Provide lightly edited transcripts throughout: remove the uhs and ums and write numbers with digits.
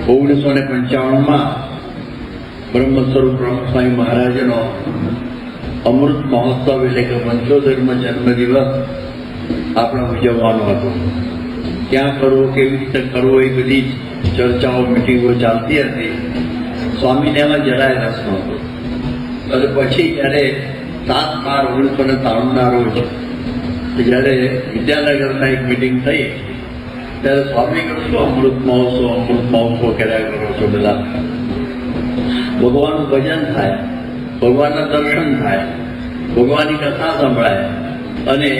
1955 બ્રહ્મ સ્વરૂપ પ્રમુખ સ્વામી મહારાજનો અમૃત મહોત્સવ એટલે કે 75મો જન્મદિવસ આપણે ઉજવવાનો હતો. ક્યાં કરવો, કેવી રીતે કરવો, એ બધી ચર્ચાઓ મિટિંગો ચાલતી હતી. સ્વામીને એમાં જરાય રસ નહોતો. અને પછી જ્યારે 7/12/1993 રોજ જ્યારે વિદ્યાનગરમાં એક મિટિંગ થઈ ત્યારે સ્વામી કહ્યું શું અમૃત મહોત્સવ કર્યા કરો છો બધા? ભગવાનનું ભજન થાય, ભગવાનના દર્શન થાય, ભગવાનની કથા સંભળાય અને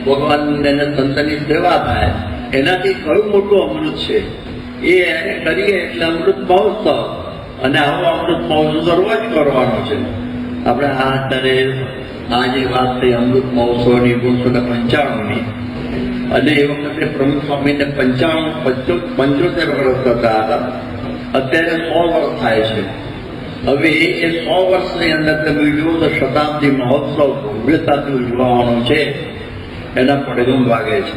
ભગવાનને સંતની સેવા થાય, એનાથી કયું મોટું અમૃત છે? એ કરીએ એટલે અમૃત મહોત્સવ. અને આવો અમૃત મહોત્સવ રોજ કરવાનો છે. આપણે અત્યારે આ જે વાત થઈ અમૃત મહોત્સવની 1995ની, અને એ વખતે પ્રમુખ સ્વામીને 75 વર્ષ થતા હતા. અત્યારે 100 વર્ષ થાય છે. હવે એ 100 વર્ષની અંદર તમે જુઓ તો શતાબ્દી મહોત્સવ ભવ્યતાથી ઉજવવાનો છે. એના પડઘમ વાગે છે.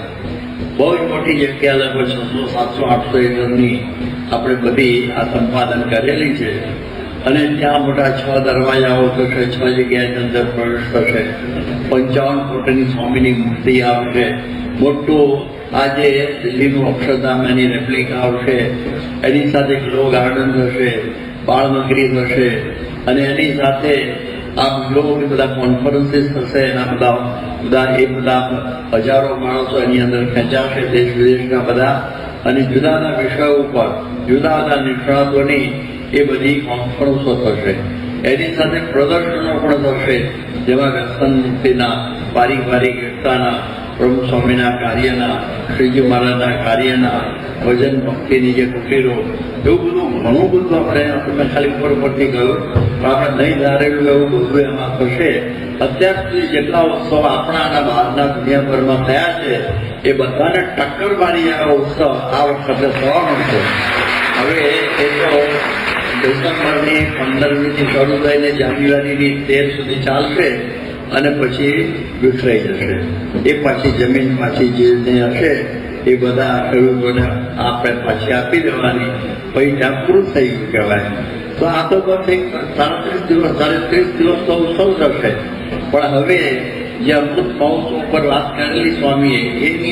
બહુ જ મોટી જગ્યા લગભગ 600-700-800 એકરની આપણે બધી આ સંપાદન કરેલી છે. અને ત્યાં મોટા 6 દરવાજાઓ થશે, 6 જગ્યાની અંદર પ્રવેશ થશે. 55 ફૂટની સ્વામીની મૂર્તિ આવશે. મોટું આજે દિલ્હીનું અક્ષરધામ એની રેપ્લિકા આવશે. એની સાથે ગ્લો ગાર્ડન થશે, બાળનગરી થશે, અને એની સાથે આ બધા કોન્ફરન્સીસ થશે. એના બધા હજારો માણસો એની અંદર ખેંચાશે, દેશ વિદેશના બધા, અને જુદાના વિષયો ઉપર જુદા જુદા નિષ્ણાતોની એ બધી કોન્ફરન્સો થશે. એની સાથે પ્રદર્શનો પણ થશે, જેમાં વ્યસન મુક્તિના, પારિવારિક એકતાના, પ્રભુ સ્વામીના કાર્યના, શ્રીજી મહારાજના કાર્યના, ભજન ભક્તિની જે કુટીરો, એવું બધું ઘણું બધું આપણે ખાલી ઉપરથી ગયું પણ આપણે નહીં ધારેલું એવું બધું એમાં થશે. અત્યાર સુધી જેટલા ઉત્સવ આપણા અને બહારના દુનિયાભરમાં થયા છે એ બધાને ટક્કર મારી આ ઉત્સવ આ વખતે થવાનો છે. હવે એ તો ડિસેમ્બરની 15મીથી શરૂ થઈને જાન્યુઆરીની 13 સુધી ચાલશે અને પછી વિખરાઈ જશે. એ પાછી જમીન પાછી જે હશે એ બધા ખેડૂતોને આપણે પાછી આપી દેવાની, પછી ત્યાં પૂરું થઈ ગયું કહેવાય. તો આ તો બસ એક 37 દિવસ 33 દિવસ તો ઉત્સવ થશે. પણ હવે જે અમૃત મહોત્સવ ઉપર વાત કરેલી સ્વામીએ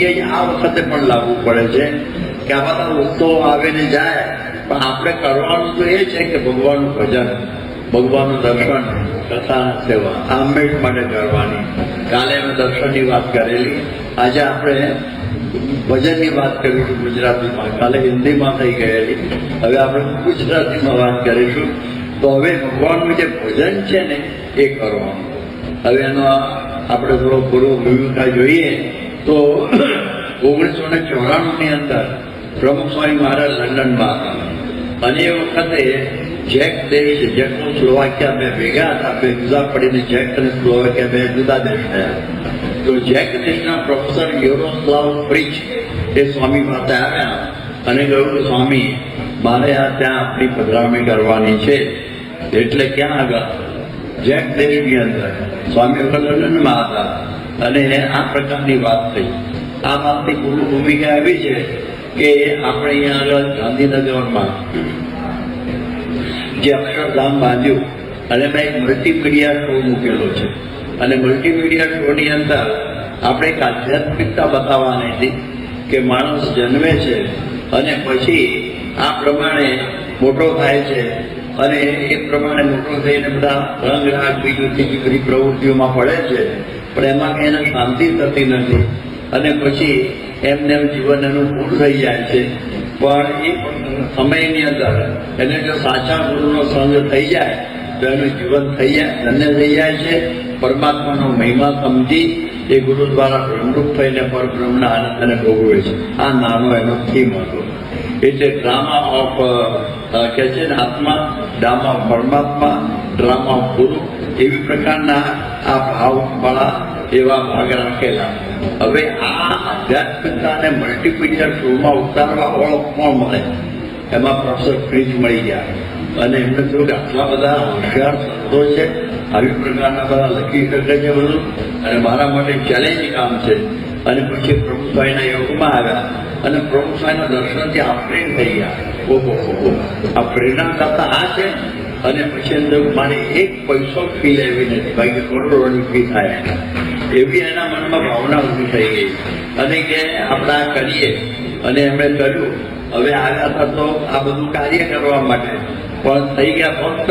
એ આ વખતે પણ લાગુ પડે છે કે આ બધા ઉત્સવો આવે ને જાય, પણ આપણે કરવાનું તો એ છે કે ભગવાનનું ભજન, ભગવાનનું દર્શન, કથા સેવા આ હંમેશા માટે કરવાની. કાલે અમે દર્શનની વાત કરેલી, આજે આપણે ભજનની વાત કરીશું ગુજરાતીમાં. કાલે હિન્દીમાં થઈ ગયેલી, હવે આપણે ગુજરાતીમાં વાત કરીશું. તો હવે ભગવાનનું જે ભજન છે ને એ કરવાનું. હવે એનો આપણે થોડો પૂરો ભૂમિકા જોઈએ તો 1994ની અંદર પ્રમુખ સ્વામી મહારાજ લંડનમાં હતા. અને એ વખતે જેક દેશ, જેકસ્લોવાકિયા બે ભેગા હતા. બે જુદા પડીને જેક અને સ્લોવાકિયા બે જુદા દેશ થયા. તો જેક દેશના પ્રોફેસર યારોસ્લાવ ફ્રિચ એ સ્વામી પાસે આવ્યા અને કહ્યું કે સ્વામી, મારે ત્યાં આપણી પધરામણી કરવાની છે. એટલે ક્યાં આગળ? જેક દેશની અંદર. સ્વામી વખત લંડનમાં હતા અને આ પ્રકારની વાત થઈ. આ વાતની પૂર્વ ભૂમિકા એવી છે કે આપણે અહીંયા આગળ ગાંધીનગરમાં જે અક્ષરધામ બાંધ્યું અને મેં એક મલ્ટીમીડિયા શો મૂકેલો છે. અને મલ્ટીમીડિયા શોની અંદર આપણે એક આધ્યાત્મિકતા બતાવવાની હતી કે માણસ જન્મે છે અને પછી આ પ્રમાણે મોટો થાય છે અને એ પ્રમાણે મોટો થઈને બધા રંગરાગ બીજું ત્રીજી બધી પ્રવૃત્તિઓમાં પડે છે, પણ એમાં કંઈ એને શાંતિ થતી નથી. અને પછી એમને જીવન એનું પૂરું થઈ જાય છે. પણ એ સમયની અંદર એને જો સાચા ગુરુનો સંગ થઈ જાય તો એનું જીવન થઈ જાય, ધન્ય થઈ જાય છે. પરમાત્માનો મહિમા સમજી એ ગુરુ દ્વારા બ્રહ્મરૂપ થઈને પરબ્રહ્મના આનંદને ભોગવે છે. આ નાનો એનો થીમ હતો. એટલે ડ્રામા ઓફ કે છે ને આત્મા, ડ્રામા ઓફ પરમાત્મા, ડ્રામા ઓફ ગુરુ, એવી પ્રકારના આ ભાવવાળા એવા ભાગ રાખેલા. હવે આ આધ્યાત્મિકતાને મલ્ટીમીડિયા શોમાં ઉતારવા વાળો કોણ મળે? એમાં પ્રોફેસર ફ્રિચ મળી ગયા અને એમને થયું કે આટલા બધા હોશિયાર સંતો છે, આવી પ્રકારના બધા લખી શકે છે બધું, અને મારા માટે ચેલેન્જ કામ છે. અને પછી પ્રભુ સ્વામીના યોગમાં આવ્યા અને પ્રભુ સ્વામીના દર્શનથી આફ્રેન થઈ ગયા. ઓહો આ પ્રેરણા કરતા આ છે. અને પછી અંદર મારે એક પૈસો ફી લેવી નથી, બાકી કરોડોની ફી થાય એવી એના મનમાં ભાવના ઊભી થઈ ગઈ. અને કે આપણે આ કરીએ, અને એમણે કર્યું. હવે આવ્યા હતા તો આ બધું કાર્ય કરવા માટે, પણ થઈ ગયા ભક્ત.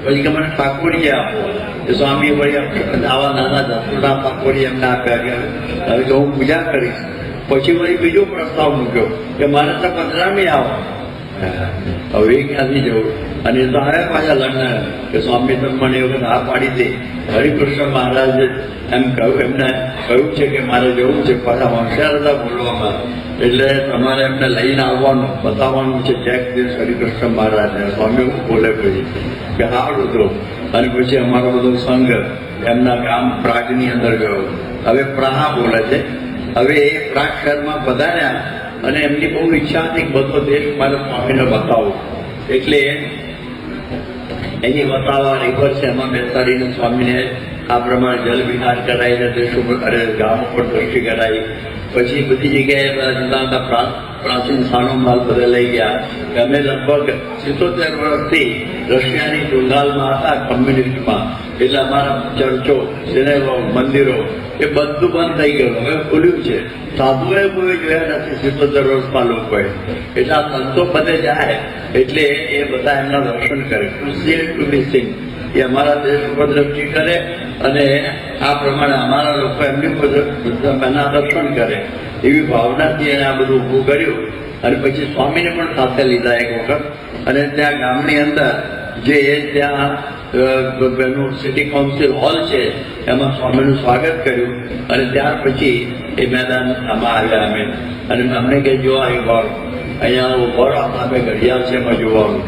પછી કે મને ઠાકોરજી આપો. એ સ્વામી વળી આવા નાના દસોડા ઠાકોરજી એમને આપ્યા કે હવે કે હું પૂજા કરીશ. પછી વળી બીજો પ્રસ્તાવ મૂક્યો કે મારે તો પધરામી આવો. હવે ક્યાંથી જવું? અને તો આવ્યા પાછા લગ્ન કે સ્વામી તમે મને એ વખત આ પાડી દે. હરિકૃષ્ણ મહારાજે એમ કહ્યું, એમને કહ્યું છે કે મારે જવું છે. પાછા હોશિયાર હતા બોલવામાં, એટલે તમારે એમને લઈને આવવાનું, બતાવવાનું છે ચેક દેશ હરિકૃષ્ણ મહારાજને. સ્વામી બોલે પછી કે સારું તો. અને પછી અમારો બધો સંઘ એમના ગામ પ્રાગની અંદર ગયો. હવે પ્રાહા બોલે છે. હવે એ પ્રાગ શહેરમાં પધાર્યા અને એમની બહુ ઈચ્છા હતી કે બધો દેશ મારે સ્વામીને બતાવો. એટલે એની બતાવવા રિવર છે એમાં બેસાડીને સ્વામીને આ પ્રમાણે જલ વિહાર કરાવીને દેશો પર ગામો પર દ્રષ્ટિ કરાવી. પછી બધી જગ્યાએ જુદા પ્રાચીન સ્થાનોમાં બધે લઈ ગયા. અમે લગભગ 77 વર્ષથી રશિયાની બંગાળમાં હતા કમ્યુનિસ્ટમાં. એટલે અમારા ચર્ચો, સિનેમો, મંદિરો એ બધું બંધ થઈ ગયું. હવે ખુલ્યું છે. સાધુએ કોઈ જોયા નથી 77 વર્ષમાં લોકોએ. એટલે આ સંતો બધે જાય એટલે એ બધા એમના દર્શન કરે. ટુ બી સિંગ એ અમારા દેશ ઉપર દ્રષ્ટિ કરે અને આ પ્રમાણે અમારા લોકો એમની ઉપર એના દર્શન કરે. એવી ભાવનાથી એને આ બધું ઊભું કર્યું. અને પછી સ્વામીને પણ સાથે લીધા એક વખત. અને ત્યાં ગામની અંદર જે ત્યાં સિટી કાઉન્સિલ હોલ છે એમાં સ્વામીનું સ્વાગત કર્યું. અને ત્યાર પછી એ મેદાન આમાં આવ્યા અમે. અને અમને કે જો આ વર અહીંયા વર આપણે ઘડિયાળ છે એમાં જોવાનું.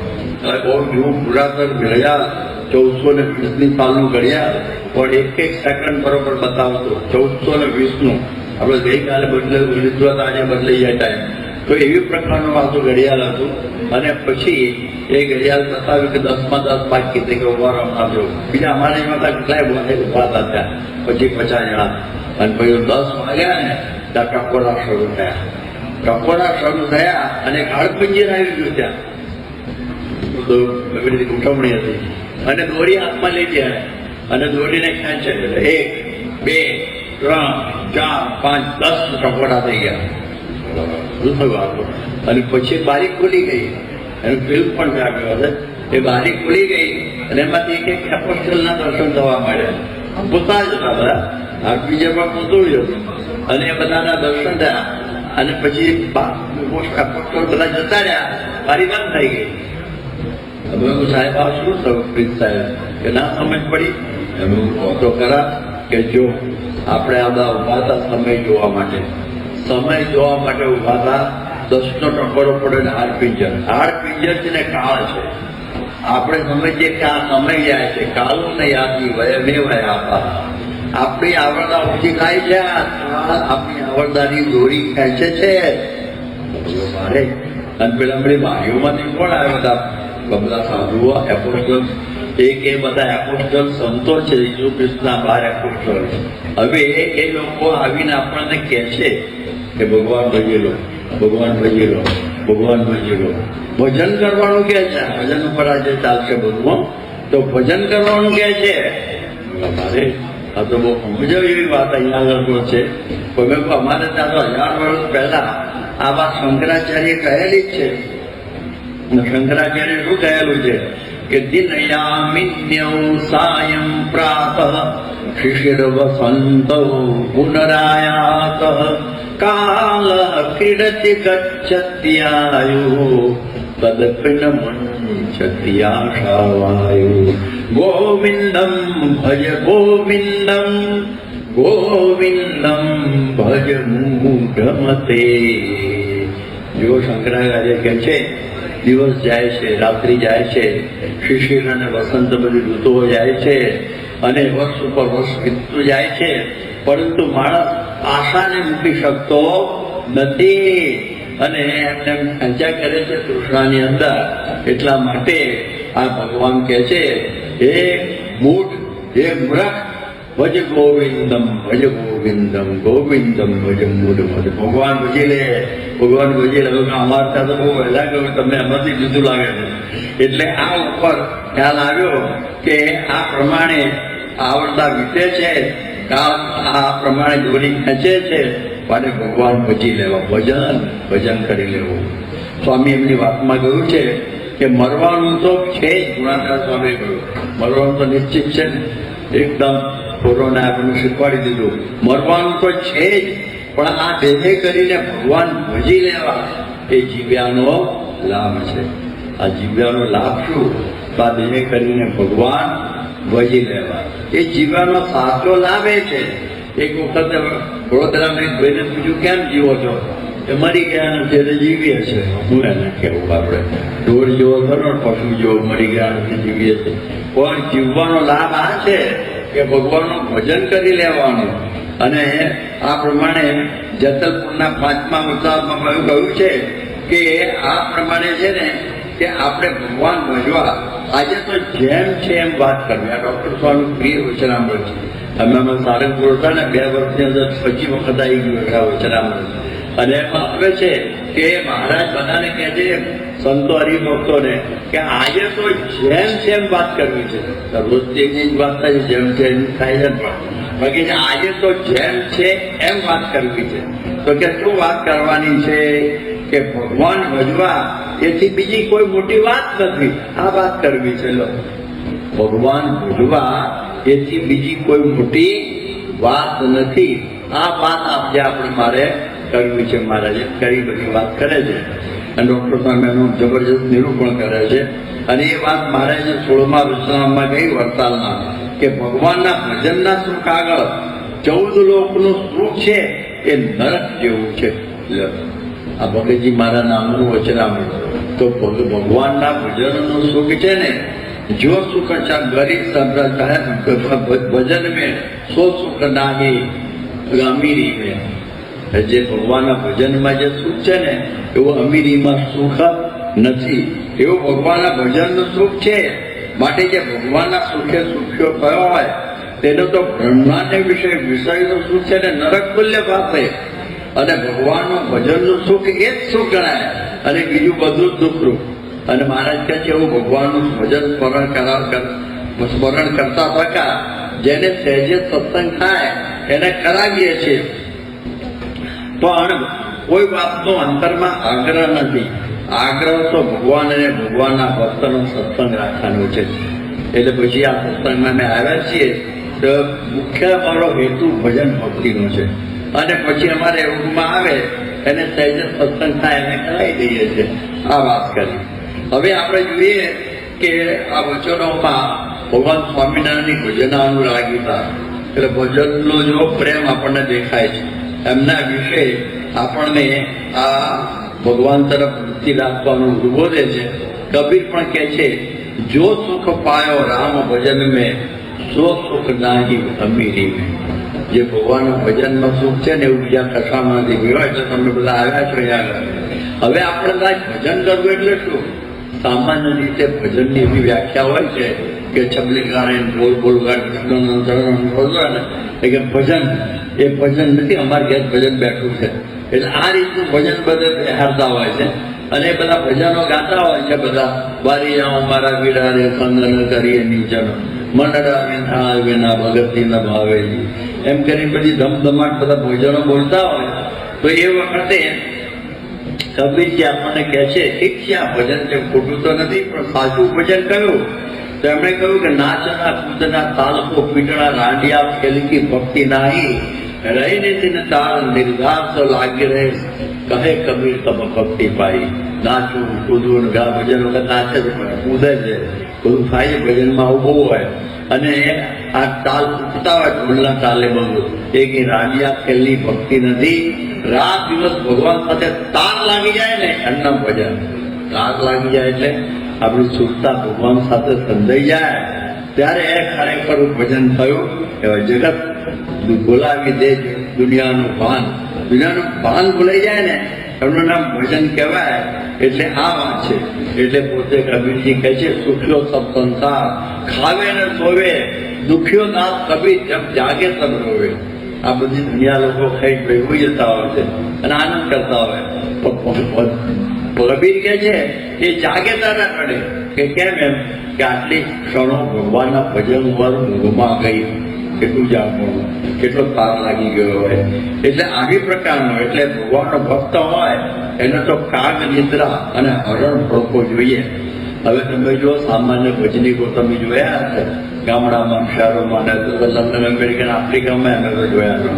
બહુ જૂનું પુરાતન ઘડિયાળ 1420 સાલનું ઘડિયાળ, પણ એક સેકન્ડ બરોબર બતાવતો. 1420નું. આપણે ગઈકાલે લીધું આજે બદલાઈ જાય ટાઈમ. તો એવી પ્રકારનું આખું ઘડિયાળ હતું. અને પછી એ ઘડિયાળ બતાવ્યું કે 10માં 10 બાકી થઈ ગયો વાર આપજો. બીજા અમારે એમાં કેટલાય ઉભા હતા ત્યાં, પછી 50 જણા. અને પછી 10 વાગ્યા ને ત્યાં ટકોરા શરૂ થયા. ટકોરા શરૂ થયા અને ગાળપંજીર આવી ગયું ત્યાં. એવી રીતે ઉઠવણી હતી. અને દોરી હાથમાં લઈ ગયા અને દોરીને ખેંચે. 1, 2, 3, 4, 5, 10 ટકોરા થઈ ગયા. અને પછી બારી ખુલી ગઈ. એનું ફિલ્મ પણ આવ્યો છે. એ બારી ખુલી ગઈ અને એમાંથી એક એપોસ્ટલના દર્શન થવા મળ્યા. પોતા જ હતા બધા, બીજા પણ પોતું જ હતું. અને એ બધાના દર્શન થયા. અને પછી એપોસ્ટલ બધા જતા રહ્યા. બારી બંધ થઈ ગઈ. હવે હું સાહેબ આ શું થયું પ્રિન્સ સાહેબ કે ના સમજ પડી. એમ તો ખરા કે જો આપણે આ બધા ઉભા હતા સમય જોવા માટે. સમય જોવા માટે ઉભા હતા. 10નો ટકોરો પડે ને હાડપિંજર. હાડપિંજર છે ને કાળ છે. આપણે સમજીએ કે આ સમય જાય છે. કાળો ને યાદી વયમે વયા. આપણી આવરદા ઓછી થાય છે. આપણી આવરદાની દોરી ખેંચે છે. મારે અને પેલા આપણી બારીઓમાંથી કોણ આવ્યા હતા? બધા સાધુઓ એપોસ્ટલ. એ બધા એપોસ્ટલ સંતો છે. ઈસુ ખ્રિસ્તના 12 એપોસ્ટલ. હવે એ લોકો આવીને આપણને કહે છે કે ભગવાન ભજી લો, ભગવાન ભજી લો, ભગવાન ભજી લો. ભજન કરવાનું કે છે. ભજન ઉપર આજે ચાલશે બધું. તો ભજન કરવાનું કે છે. અમારે આ તો બહુ સમજાવી એવી વાત અહીંયા આગળ છે. અમારે ત્યાં તો 1000 વર્ષ પહેલા આ વાત શંકરાચાર્ય કહેલી જ છે. શંકરાચાર્ય શું કહેલું છે કે દિનયામિન્યૌ સાયં પ્રાતઃ શિશિર વસંત પુનરાયાત કાલ ક્રીડતિ ગચ્છત્યાયુ તદપિન મંચત્યાશાવાયુ ગોવિંદમ ભજ ગોવિંદમ ગોવિંદમ ભજ મૂઢમતે. જો શંકરાચાર્ય કહે છે દિવસ જાય છે, રાત્રિ જાય છે, શિશિર અને વસંત બધી ઋતુઓ જાય છે અને વર્ષ ઉપર વર્ષ વીતતું જાય છે, પરંતુ માણસ આશાને મૂકી શકતો નથી અને એમને ખેંચ્યા કરે છે તૃષ્ણાની અંદર. એટલા માટે આ ભગવાન કહે છે હે મૂઢ, હે મૂર્ખ, ભજ ગોવિંદમ ભજ ગોવિંદમ ગોવિંદમ ભજ મૂળ મધ. ભગવાન ભજી લે, ભગવાન ભજી લે. અમારે ત્યાં તો બહુ વહેલા ગયું, તમને એમાંથી જુદું લાગે છે. એટલે આ ઉપર ખ્યાલ આવ્યો કે આ પ્રમાણે આવડતા વીતે છે, આ પ્રમાણે દોરી ખેંચે છે, માટે ભગવાન ભજી લેવા, ભજન કરી લેવું. સ્વામી એમની વાતમાં કહ્યું છે કે મરવાનું તો છે જ. ગુણાકાર સ્વામી કહ્યું મરવાનું તો નિશ્ચિત છે ને, એકદમ કોરોના આપણને શીખવાડી દીધું. મરવાનું તો છે જ, પણ આ દેહે કરીને ભગવાન ભજી લેવા એ જીવ્યાનો લાભ છે. આ જીવ્યાનો લાભ શું? તો આ દેહે કરીને ભગવાન ભજી લેવા એ જીવવાનો સાચો લાભ એ છે. એક વખત વડોદરામાં એક ભાઈને પૂછ્યું, કેમ જીવો છો? એ મરી ગયા નથી એટલે જીવીએ છે. હું એને કહેવું, આપણે ઢોર જેવો ખરો, પશુ જેવો મરી ગયા નથી જીવીએ છે. પણ જીવવાનો લાભ આ છે કે ભગવાનનું ભજન કરી લેવાનું. અને આ પ્રમાણે જતલપુરના 5મા વૃત્તાંતમાં કહ્યું છે કે આ પ્રમાણે છે ને કે આપણે ભગવાન ભજવા આજે તો જેમ છે એમ વાત કરવી. આ ડોક્ટર સ્વામી પ્રિય વચનામૃત છે. અમે સારંગપુર હતા ને 2 વર્ષની અંદર 25 વખત આવી ગયું વચનામૃત. અને એમાં આવે છે કે મહારાજ બધાને કહે છે, સંતો હરિભક્તોને, કે આજે તો જેમ છે એમ વાત કરવી છે. રોજ તેની જ વાત થાય છે, જેમ છે એમ થાય છે, પણ બાકી આજે તો જેમ છે એમ વાત કરવી છે. તો કે શું વાત કરવાની છે? કે ભગવાન ભજવા એથી બીજી કોઈ મોટી વાત નથી, આ વાત કરવી છે. લો, ભગવાન ભજવા એથી બીજી કોઈ મોટી વાત નથી. આ વાત આપણે મારે કરવી છે. મહારાજે કરી બધી વાત કરે છે અને ડોક્ટર સામે એનું જબરજસ્ત નિરૂપણ કરે છે. અને એ વાત મહારાજે 16મા વચનામૃતમાં કહી વડતાલના, કે ભગવાનના ભજનના સુખ આગળ 14 લોકનું સુખ છે એ નરક જેવું છે. આ ભગતજી મારા નામનું વચનામૃત. તો ભગવાનના ભજનનું સુખ છે ને, જો સુખ ગરીબ ભજન મેં સો સુખ નાહી અમીરી મેં. જે ભગવાનના ભજનમાં જે સુખ છે ને એવું અમીરીમાં સુખ નથી. એવું ભગવાનના ભજનનું સુખ છે. માટે જે ભગવાનના સુખે સુખ્યો થયો હોય તેનો તો બ્રહ્માંડ વિષયનું સુખ છે ને નરક તુલ્ય પાસે. અને ભગવાનનું ભજનનું સુખ એ જ સુખ ગણાય અને બીજું બધું જ દુઃખરૂપ. અને મહારાજ કહે છે એવું ભગવાનનું ભજન સ્મરણ કરતા થકા જેને સહેજે સત્સંગ થાય એને કરાવીએ છીએ, પણ કોઈ વાતનો અંતરમાં આગ્રહ નથી. આગ્રહ તો ભગવાન અને ભગવાનના ભક્તનો સત્સંગ રાખવાનો છે. એટલે પછી આ સત્સંગમાં અમે આવ્યા છીએ તો મુખ્ય અમારો હેતુ ભજન ભક્તિનો છે. અને પછી અમારે ઊંઘમાં આવે એને સહેજે સત્સંગ થાય એને કરાવી દઈએ છીએ. આ વાત કરી. હવે આપણે જોઈએ કે આ વચનોમાં ભગવાન સ્વામિનારાયણની ભજનાનુરાગીતા, એટલે ભજનનો જો પ્રેમ આપણને દેખાય છે. એમના વિશે આપણને આ ભગવાન તરફ વૃત્તિ રાખવાનું ઉદ્બોધે છે. કબીર પણ કહે છે, જો સુખ પાયો રામ ભજન મેં સો સુખ નાહી અમીરી મેં. જે ભગવાનના ભજનમાં સુખ છે ને એવું બીજા કશામાં નથી. મેળવા એટલે તમને બધા આવ્યા છો અહીંયા. હવે આપણે ભજન કરવું એટલે શું? સામાન્ય રીતે ભજનની એવી વ્યાખ્યા હોય છે કે છબલી ગાળે બોલ બોલ ગાળ કે ભજન એ ભજન નથી. અમારે ઘેર ભજન બેઠું છે એટલે આ રીતનું ભજન બધે બેહારતા હોય છે. અને બધા ભજનો ગાતા હોય છે. બધા બારીયાઓ મારા વિડારે સંગન કરીએ નીચનો મંડળા વિના વિના ભગતથી ન ભાવેલી એમ કરીને બધી ધમધમાટ બધા ભજનો બોલતા હોય. તો એ વખતે કબીરજી આપણને કહે છે, ઠીક છે આ ભજન છે ખોટું તો નથી, પણ સાચું ભજન કયું? તો એમણે કહ્યું કે નાચના કૂદના તાલકો પીટણા રાંડિયા ખેલકી ભક્તિ નાહી રહીને તેને તાલ નિર્ધાર તો લાગી રહે કહે કબીર તબ ભક્તિ પાઈ. નાચવું કૂદવું ગા ભજન વખત નાચે છે કૂદે છે બધું થાય છે ભજનમાં આવું બહુ હોય. અને આ તાલ તૂટતા હોય ઢોલના તાલે બધું એ કે રાંડિયા ખેલની ભક્તિ નથી. રાત દિવસ ભગવાન સાથે તાર લાગી જાય ને એમના ભજન. તાર લાગી જાય એટલે આપણી સુરતા ભગવાન સાથે સંધાઈ જાય ત્યારે એ ખરેખર ભજન થયું. એવા જગત બોલાવી દે દુનિયાનું ભાન ભૂલાઈ જાય ને એમનું નામ ભજન કહેવાય. એટલે આ વાત છે. એટલે પોતે કબીરજી કહે છે, સુખ્યો સબ સંસાર ખાવે ને સોવે દુખ્યો દાસ કભી જબ જાગે તબ રોવે. આ બધી દુનિયા લોકો ખાઈ ભેગું જતા હોય છે અને આનંદ કરતા હોય. કબીર કે છે એ જાગે તારા રડે. કે કેમ? એમ કે આટલી ક્ષણો ભગવાનના ભજન ઉપર ઊંઘમાં ગઈ, કેટલું જાગવું, કેટલો તાર લાગી ગયો હોય. એટલે આવી પ્રકારનો, એટલે ભગવાનનો ભક્ત હોય એને તો કાગ નિદ્રા અને હરણ ભડકો જોઈએ. હવે તમે જો સામાન્ય ભજનીકો તમે જોયા હશે ગામડામાં, શહેરોમાં, લંડન, અમેરિકન, આફ્રિકામાં અમે તો જોયા છે.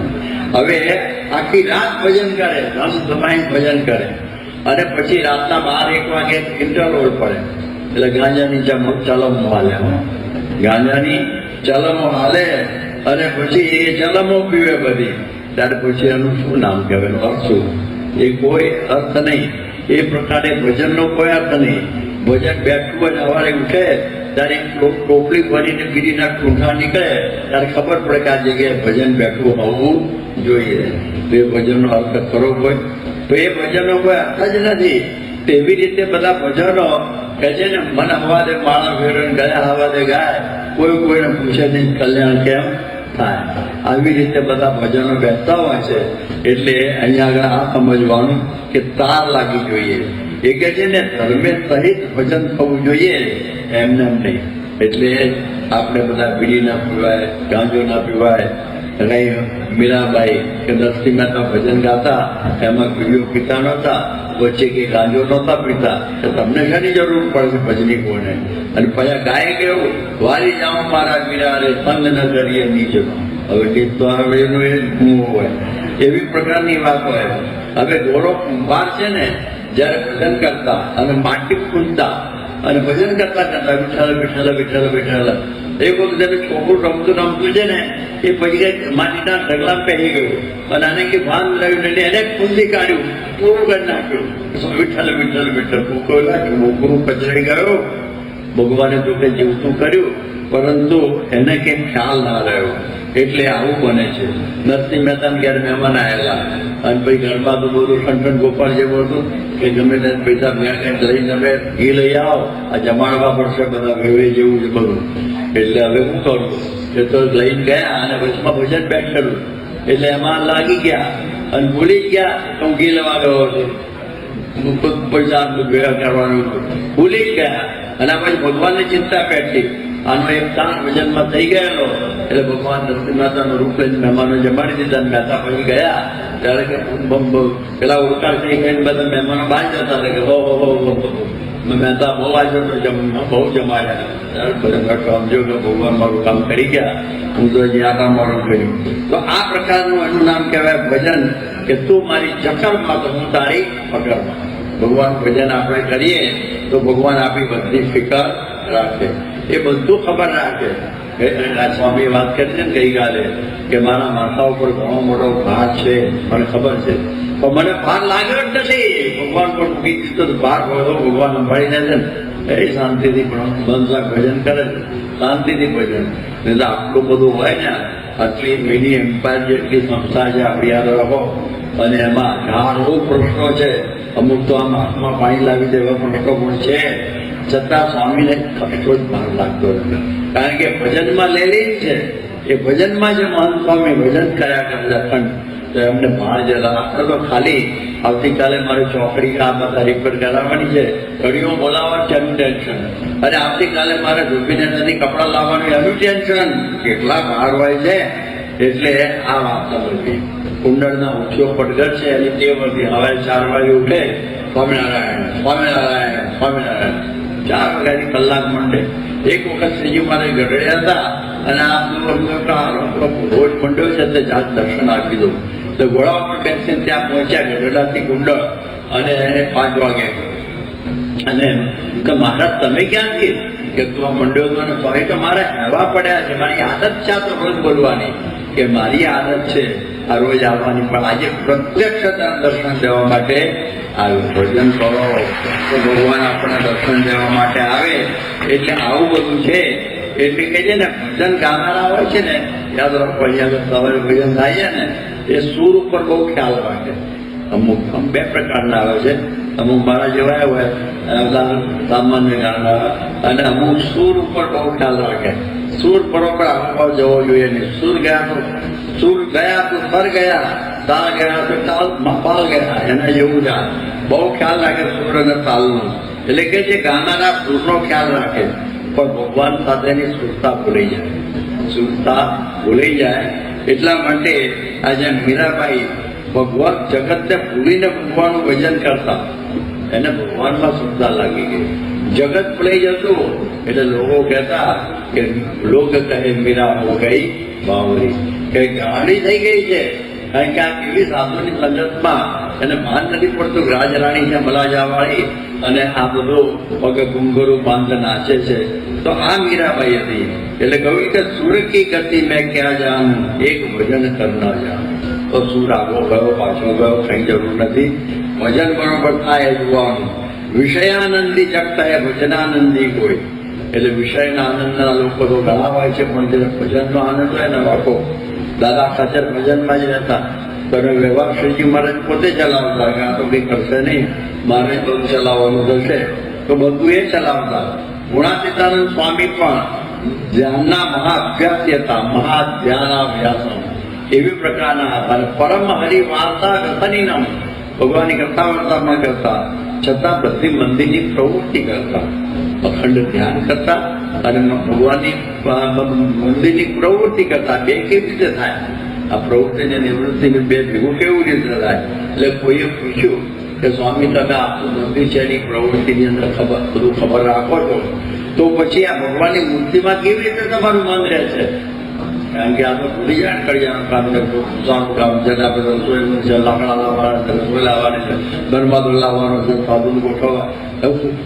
હવે આખી રાત ભજન કરે, ધમ ધમાઈ ભજન કરે અને પછી રાતના 12-1 વાગે ઇન્ટરવલ પડે એટલે ગાંજાની ચલમો હાલે, ગાંજાની ચલમો હાલે અને પછી એ ચલમો પીવે બધી. ત્યાર પછી એનું શું નામ કહેવાય? અર્થ શું? એ કોઈ અર્થ નહીં. એ પ્રકારે ભજનનો કોઈ અર્થ નહીં. ભજન બેઠું જ સવારે ઉઠે ત્યારે ટોપલી ભરીને બીડીના ઠૂંઠા નીકળે ત્યારે ખબર પડે કે આ જગ્યાએ ભજન બેઠું હોવું જોઈએ. તો એ ભજનનો અર્થ ખરો હોય? તો એ ભજનનો કોઈ અર્થ જ નથી. તેવી રીતે બધા ભજનો કે છે ને, મન હવા દે માળા ફેરવે, ગયા હવા દે ગાય, કોઈ કોઈને પૂછે નહીં કલ્યાણ કેમ થાય. આવી રીતે બધા ભજનો બેસતા હોય છે. એટલે અહીંયા આગળ આ સમજવાનું કે તાર લાગી જોઈએ. એ કે છે ને ધર્મે સહિત ભજન થવું જોઈએ, એમને એમ નહીં. એટલે આપણે બધા બીડી ના પીવાય, ગાંજો ના પીવાય. કઈ મીરાબાઈ કે નરસિંહ મહેતા ભજન ગાતા એમાં બીડીઓ પીતા નહોતા, વચ્ચે કે ગાંજો નહોતા પીતા. તો તમને શાની જરૂર પડે છે ભજનીકોને? અને પછી ગાય કેવું, વારી જાઉં મારા મીરા રે સંગ ન કરીએ નીચે. હવે ગીત તો હવે એનું એ ગુણ હોય, એવી પ્રકારની વાત હોય. હવે ગોળો કુંભાર છે ને, જયારે ભજન કરતા અને માટી પૂજતા અને ભજન કરતા કરતા વિઠ્ઠલ વિઠ્ઠલ વિઠ્ઠલ વિઠ્ઠલ, એક વખત એને છોકરું રમતું છે ને, એ પછી કઈ માટીના ઢગલા પહેરી ગયું અને આને કે ભાન લાવ્યું એટલે એને કુંદી કાઢ્યું, પૂરું કરી નાખ્યું. વિઠ્ઠલ વિઠ્ઠલ વિઠ્ઠલ છોકરું કચરાઈ ગયો. ભગવાને તો કઈ જીવતું કર્યું, પરંતુ એને કઈ ખ્યાલ ના રહ્યો. એટલે આવું બને છે. નરસિંહ મહેતા ઘેર મહેમાન આવેલા અને પછી ઘરમાં તો બધું ઠંઠન ગોપાલ જેવું હતું કે ગમે તે પૈસા લઈને તમે ઘી લઈ આવો, આ જમાડવા પડશે બધા વેવે જેવું છે બધું. એટલે હવે શું કરું? એ તો લઈને ગયા અને વચમાં ભજન બેઠેલું એટલે એમાં લાગી ગયા અને ભૂલી જ ગયા તો હું ઘી લેવા ગયો હતો, પૈસા ભેગા કરવાનું ભૂલી જ ગયા. અને પછી ભગવાનની ચિંતા પેટતી. આનો એક તાણ ભજનમાં થઈ ગયેલો એટલે ભગવાન નરસિંહ મહેતાનું રૂપ લઈને મહેમાનો જમાડી દીધા. મહેતા પછી ગયા ત્યારે કે પેલા ઉડકાર થઈ ગઈને બધા મહેમાનો બહાર જતા હતા કે હો મહેતા બહુ આવ્યો તો બહુ જમાડ્યા. બધા સમજો કે ભગવાન મારું કામ કરી ગયા, હું તો જ્યાં કામ મારું કર્યું. તો આ પ્રકારનું એનું નામ કહેવાય ભજન, કે તું મારી ચક્કરમાં તો હું તારી પકડમાં. ભગવાન ભજન આપણે કરીએ તો ભગવાન આપણી બધી ફિકર રાખે, એ બધું ખબર રાખે. સ્વામી વાત કરી છે ને ગઈકાલે કે મારા માથા ઉપર ઘણો મોટો ભાર છે, મને ખબર છે, પણ મને ભાર લાગ્યો જ નથી. ભગવાન પણ મૂકી દીધો તો ભાર બધો ભગવાન સંભાળીને છે ને એ શાંતિથી પણ બંધા ભજન કરે છે, શાંતિથી ભજન. નહીં તો આટલું બધું હોય ને, આટલી મિની એમ્પાયર જેટલી સંસ્થા છે આપણી યાદ રાખો, અને એમાં ઘણા પ્રશ્નો છે. અમુક તો આમ હાથમાં પાણી લાવી દેવા પ્રશ્નો પણ છે, છતાં સ્વામીને કશો જ ભાર લાગતો નથી. કારણ કે ભજનમાં લેલી છે. એ ભજનમાં જે મહંત સ્વામી ભજન કર્યા કરતા અખંડ, તો એમને ભાર જતા. આપણે તો ખાલી આવતીકાલે મારે ચોકડી આ બધા રિપેર કરાવવાની છે, ઘડીઓ બોલાવવાનું છે એનું ટેન્શન, અને આવતીકાલે મારે ધોબીને નથી કપડાં લાવવાનું એનું ટેન્શન. કેટલા ભાર હોય છે. એટલે આ વાત નથી. કુંડળના ઊંચો પડઘર છે એની તે વખતે હવે 4 વાગે ઉઠે, સ્વામિનારાયણ સ્વામિનારાયણ સ્વામિનારાયણ, 4 વાગ્યાની કલાક મંડે. એક વખત શ્રીજી મારે ગઢડ્યા હતા અને આ રોજ મંડ્યો છે તે જાત દર્શન આપી દઉં. તો ઘોડા ઉપર બેસીને ત્યાં પહોંચ્યા ગઢડાથી કુંડળ અને 5 વાગે. અને કે મહારાજ તમે ક્યાંથી? કે તું આ મંડ્યો હતો ને સ્વામી તો મારે હેવા પડ્યા છે, મારી આદત છે તો રોજ બોલવાની, કે મારી આદત છે આ રોજ આવવાની, પણ આજે પ્રત્યક્ષ દર્શન દેવા માટે આવ્યું. ભજન કરો તો ભગવાન આપણને દર્શન દેવા માટે આવે. એટલે આવું બધું છે. એટલે કે છે ને ભજન ગાનારા હોય છે ને, યાદ રાખો અહીંયા સવારે ભજન થાય છે ને એ સૂર ઉપર બહુ ખ્યાલ રાખે. અમુક 2 પ્રકારના આવે છે. અમુક મારા જેવા હોય સામાન્ય ગાનારા, અને અમુક સૂર ઉપર બહુ ખ્યાલ રાખે. સૂર બરોબર આંકવા જવો જોઈએ નહીં. સૂર ગયા તો સર ગયા, તાલ ગયા તો પાલ ગયા, એના જેવું જ બહુ ખ્યાલ રાખે સૂર અને તાલનો. એટલે કે જે ગાનારા સૂરનો ખ્યાલ રાખે પણ ભગવાન સાથેની સુરતા ભૂલી જાય, સુરતા ભૂલી જાય. એટલા માટે આજે મીરાબાઈ ભગવાન જગતને ભૂલીને ભગવાનનું ભજન કરતા, એને ભગવાનમાં સુરતા લાગી ગઈ. જગત ભૂલાઈ જતું એટલે લોકો કહેતા કે લોક કહે મીરા હો ગઈ બાવરી, કે ગાડી થઈ ગઈ છે. કારણ કે આ કેવી સાધુની સંગતમાં એને ભાન નથી પડતું. રાજરાણી છે મલાજાવાળી અને આ બધું પગ ઘુંઘરું બાંધ નાચે છે. તો આ મીરાબાઈ હતી. એટલે કહ્યું કે સુર કી ગતિ મેં ક્યાં જાઉં, એક ભજન કરના જાઉં. તો સુર આગો ગયો પાછો ગયો કઈ જરૂર નથી. ભજન બરોબર થાય જોવાનું. વિષયાનંદી જગતા એ ભજનાનંદી કોઈ. એટલે વિષયના આનંદના લોકો તો ઘણા હોય છે, પણ જે ભજનનો આનંદ હોય ને વાકો દાદા ખાચર ભજનમાં જ રહેતા. તો વ્યવહાર શ્રીજી મહારાજ પોતે ચલાવતા કે આ તો કંઈ કરશે નહીં, મારે બધું ચલાવવાનું થશે, તો બધું એ ચલાવતા. ગુણાતીતાનંદ સ્વામી પણ ધ્યાનના મહાઅભ્યાસી હતા, મહાધ્યાનાભ્યાસમ એવી પ્રકારના હતા. અને પરમ હરિ વાર્તા કથની નામ ભગવાનની કથા વાર્તામાં કરતા, છતાં બધી મંદિરની પ્રવૃત્તિ કરતા, અખંડ ધ્યાન કરતા અને ભગવાનની મંદિરની પ્રવૃત્તિ કરતા. બે કેવી રીતે થાય? આ પ્રવૃત્તિ અને નિવૃત્તિને બે ભેગું કેવું રીતે થાય? એટલે કોઈએ પૂછ્યું કે સ્વામી તમે આપણું મંદિર છે એની પ્રવૃત્તિની અંદર બધું ખબર રાખો છો, તો પછી આ ભગવાનની મૂર્તિમાં કેવી રીતે તમારું મન રહે છે? કારણ કે આ તો ભૂલી જાય કડિયાનું કામ છે, પૂજાનું કામ છે, આપણે રસોઈનું છે, લાકડા લાવવાના છે, રસોઈ લાવવાની છે, દરમાદો લાવવાનો છે, સાધુન ગોઠવવા.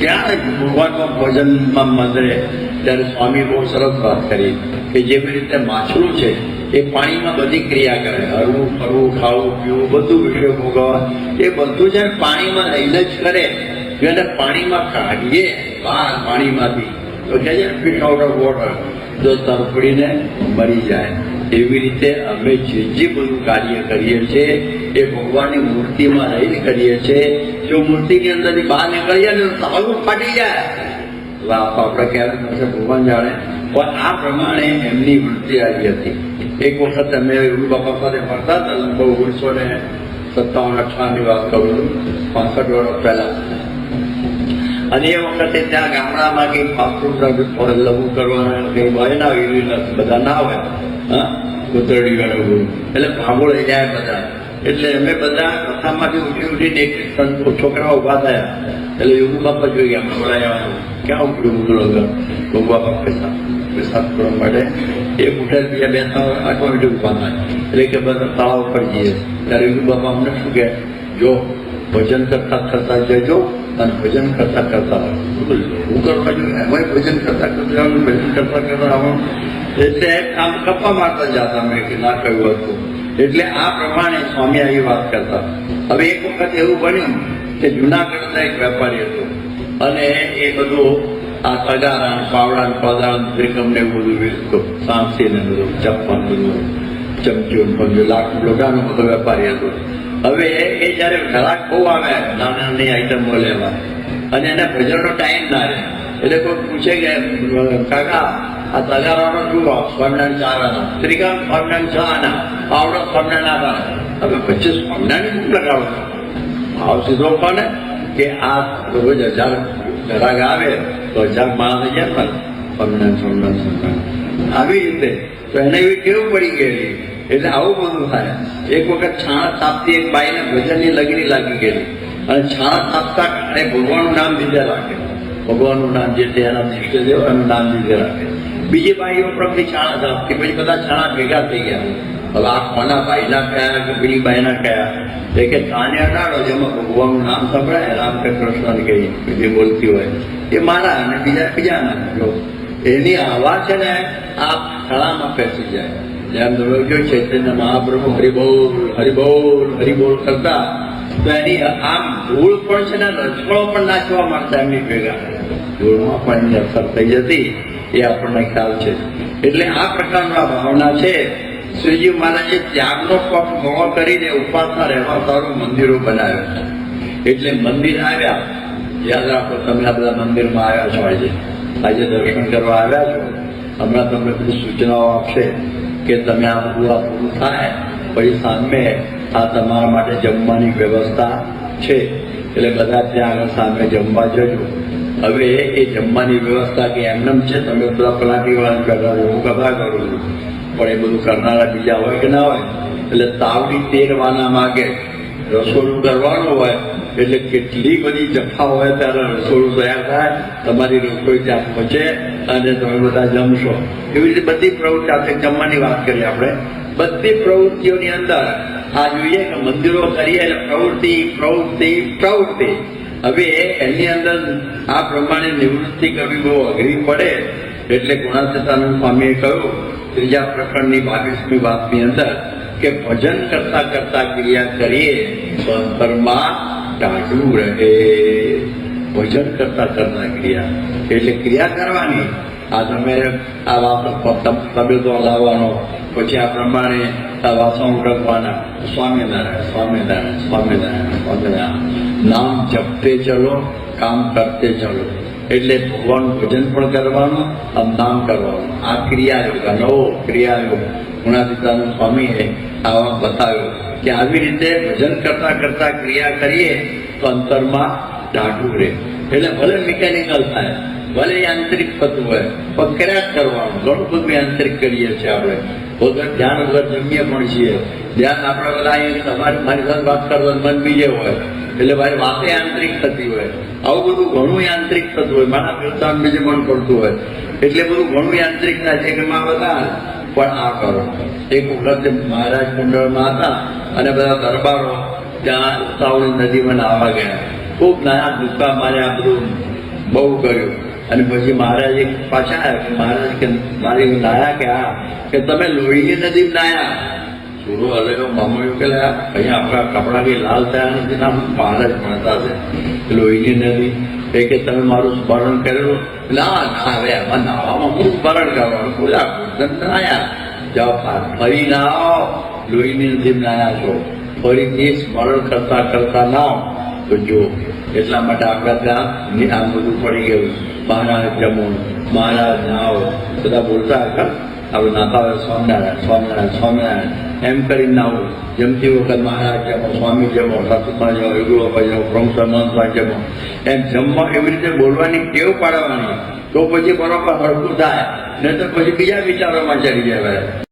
ક્યાં ભગવાનમાં ભોજનમાં મન રહે? ત્યારે સ્વામી બહુ સરસ વાત કરી કે જેવી રીતે માછલું છે એ પાણીમાં બધી ક્રિયા કરે, હરવું ફરવું ખાવું પીવું બધું વિષય ભોગવવા, એ બધું છે પાણીમાં રહીને જ કરે. જો એને પાણીમાં કાઢીએ બહાર પાણીમાંથી તો કહે છે ફિશ આઉટ ઓફ વોટર, જો તરફડીને મરી જાય. એવી રીતે અમે જે બધું કાર્ય કરીએ છીએ એ ભગવાનની મૂર્તિમાં રહીને કરીએ છીએ. જો મૂર્તિની અંદરથી બહાર નીકળીએ ને તો હળવું ફાટી જાય. આપણે ક્યારે થશે ભગવાન જાણે. પણ આ પ્રમાણે એમની વૃત્તિ આવી હતી. એક વખત અમે ગુરુ બાપા સાથે ફરતા હતા, બહુ 1957-58ની વાત કરું છું, 65 વર્ષ પહેલા. અને એ વખતે ત્યાં ગામડામાં કઈ ફાસ્ટ લઘુ કરવાના કઈ હોય ના, એવી બધા ના હોય, હા કુતરડી વાળું, એટલે ભાગો લઈ જાય બધા. એટલે અમે બધા કથામાંથી ઉઠીને એક છોકરા ઉભા થયા. એટલે યોગુ બાપા જોઈ ગયા, અમે બોલાયા ક્યાં ઉપડ્યું ઉતરો યોગુ બાપા પેશાબ કરવા માટે. એ ઉઠે બીજા 2-3 ઓટોમેટિક ઉભા થાય. એટલે કે બધા તળાવ પર જઈએ. ત્યારે યોગુ બાપા અમને શું કહે, જો ભજન કરતા કરતા જજો અને ભજન કરતા કરતા હું કરવા જોઈએ, એમાં ભજન કરતા કરતા ભજન કરતા કરતા આવવાનું. એટલે આમ કપ્પા મારતા જતા અમે કે ના કહ્યું હતું. એટલે આ પ્રમાણે સ્વામી આવી વાત કરતા. હવે એક વખત એવું બન્યું કે જુનાગઢના એક વેપારી હતો અને એ બધું આ તગારા પાવડા કોદાળ ત્રિકમ ને એવું બધું વેચતો, સાંસી ને બધું ચપ્પન બધું ચમચું બધું લાખ લોટાનો બધો વેપારી હતો. હવે એ જયારે ઘરાક બહુ આવે નાની નાની આઈટમો લેવા અને એને ભજનનો ટાઈમ ના રહે, એટલે કોઈ પૂછે કે કાકા આ તગારાનો જુઓ સ્વામિનારાયણ ચારાનો, ત્રિકામ સ્વામિનારાયણ ચાના, પાવડો સ્વામિનારાયણ આધાર. હવે વચ્ચે સ્વામિનારાયણ શું લગાડો? ભાવ સીધો કોને કે આ રોજ 1000 ઘરાક આવે તો 1000 માણસ જાય પણ સ્વામિનારાયણ સ્વામિનારાયણ આવી રીતે. તો એને એવી કેવું પડી ગયેલી. એટલે આવું બધું થાય. એક વખત છાણા તાપતી એક બાઈને ભજનની લગીરી લાગી ગયેલી અને છાણા તાપતા અને ભગવાનનું નામ દીધે રાખે. ભગવાનનું નામ જે છે એના ઇષ્ટદેવ એનું નામ દીધે રાખે. બીજી બાઈઓ પ્રગતિ છાણા તાપતી, પછી બધા છાણા ભેગા થઈ ગયા. હવે આ કોના બાઈના કયા કે પેલી બાઈના કયા? એ કે કાને અડાડો જેમાં ભગવાનનું નામ સંભળાય, રામ કે કૃષ્ણ કે જે બોલતી હોય એ મારા અને બીજાના. જો એની આવાજ છે ને આ ખળામાં પેસી જાય. જેમ તમે જો ચૈતન્ય મહાપ્રભુ હરિબોલ હરિબોલ હરિબોલ કરતા તો એની આમ ધૂળ પણ છે ને રચકળો પણ નાચવા માંગતા એમની ભેગા. ધૂળમાં પણ એની અસર થઈ જતી એ આપણને ખ્યાલ છે. એટલે આ પ્રકારની આ ભાવના છે. શ્રીજી મહારાજે ત્યાગનો પક્ષ મોહ કરીને ઉપાસના રહેવા સારું મંદિરો બનાવ્યા. એટલે મંદિર આવ્યા, યાદ રાખો તમે આ બધા મંદિરમાં આવ્યા છો, આજે દર્શન કરવા આવ્યા છો હમણાં તમને બધી સૂચનાઓ આપશે કે તમે આ બધું આ પૂરું થાય પછી સામે આ તમારા માટે જમવાની વ્યવસ્થા છે, એટલે બધા ત્યાં આગળ સામે જમવા જજો. હવે એ જમવાની વ્યવસ્થા કે એમનેમ છે, તમે બધા પલાટી વાળા કરતા હું કથા કરું છું, પણ એ બધું કરનારા બીજા હોય કે ના હોય, એટલે તાવડી તેરવાના માગે રસોડું કરવાનું હોય એટલે કેટલી બધી જફા હોય ત્યારે રસોડું તૈયાર થાય, તમારી રસોઈ ત્યાં પહોંચે અને તમે બધા જમશો. એવી રીતે બધી પ્રવૃત્તિ આપણે જમવાની વાત કરીએ. આપણે બધી પ્રવૃત્તિઓની અંદર આ જોઈએ કે મંદિરો કરીએ એટલે પ્રવૃત્તિ પ્રવૃત્તિ પ્રવૃત્તિ. હવે એની અંદર આ પ્રમાણે નિવૃત્તિ કરવી બહુ અઘરી પડે, એટલે ગુણાતીતાનંદ સ્વામીએ કહ્યું ત્રીજા પ્રકરણની 22મી વાતની અંદર કે ભજન કરતા કરતા ક્રિયા કરીએ તો અંતરમાં ટાઢું રહે. ભજન કરતા કરતા ક્રિયા એટલે ક્રિયા કરવાની. આ તમે આ વાસણ તબેલો લાવવાનો, પછી આ પ્રમાણે આ વાસણ ઉડકવાના, સ્વામિનારાયણ સ્વામિનારાયણ સ્વામિનારાયણ સ્વામિનારાયણ નામ જપતે ચલો કામ કરતે ચલો. એટલે ભગવાનનું ભજન પણ કરવાનું અને નામ કરવાનું. આ ક્રિયાયોગ, આ નવો ક્રિયાયોગ ગુણાતીતાનંદ સ્વામીએ આવા બતાવ્યો કે આવી રીતે ભજન કરતા કરતા ક્રિયા કરીએ તો અંતરમાં ટાઢું રહે. એટલે ભલે મિકેનિકલ થાય, ભલે યાંત્રિક થતું હોય, પણ કર્યા કરવાનું. ઘણું બધું યાંત્રિક કરીએ છીએ આપણે, વગર ધ્યાન વગર જમીએ પણ છીએ. ધ્યાન આપણે બધા અહીંયા તમારી મારી સાથે વાત કરવાનું મન બીજે હોય, એટલે મારી વાતે યાંત્રિક થતી હોય. આવું બધું ઘણું યાંત્રિક થતું હોય, મારા વ્યવસ્થાન બીજે પણ પડતું હોય, એટલે બધું ઘણું યાંત્રિક થાય છે કે માં બધા પણ આ કરો. એક વખત મહારાજ કુંડળમાં હતા અને બધા દરબારો ત્યાં ઉતાવળી નદીમાં નાહવા ગયા. ખૂબ નાના દુષ્કા માર્યા, બધું બહુ કર્યું. અને પછી મહારાજ પાછા આવ્યા. મહારાજ કે મારી નાયા કે હા કે તમે લોહીની નદી નાયા. સુરો હલેલો મામું કે અહીંયા આપણા કપડા કઈ લાલ થયા નથી, ના મહારાજ ભણતા છે લોહીની નદી. એ કે તમે મારું સ્મરણ કરેલું? ના ના, હવે આમાં નાવામાં હું સ્મરણ કરવાનું, બોલા નાયા જાઓ ફરી ના આવો, લોહીની નદી નાયા છો, ફરીથી સ્મરણ કરતા કરતા ના તો જો. એટલા માટે આપણા ત્યાં આ બધું પડી ગયું. મહારાજ જમો, મહારાજ નાઓ, બધા બોલતા હતા આપણે નાતા હોય સ્વામિનારાયણ સ્વામિનારાયણ સ્વામિનારાયણ એમ કરીને નાવું. જમતી વખત મહારાજ જમો, સ્વામી જમો, સતમાં જાઓ, યુગલોભાઈ જાઓ, પ્રમુખ મહંતભાઈ જમો, એમ જમવા એવી રીતે બોલવાની ટેવ પાડવાની. તો પછી બરોબર હળકું થાય, નહીં તો પછી બીજા વિચારોમાં ચડી જાય.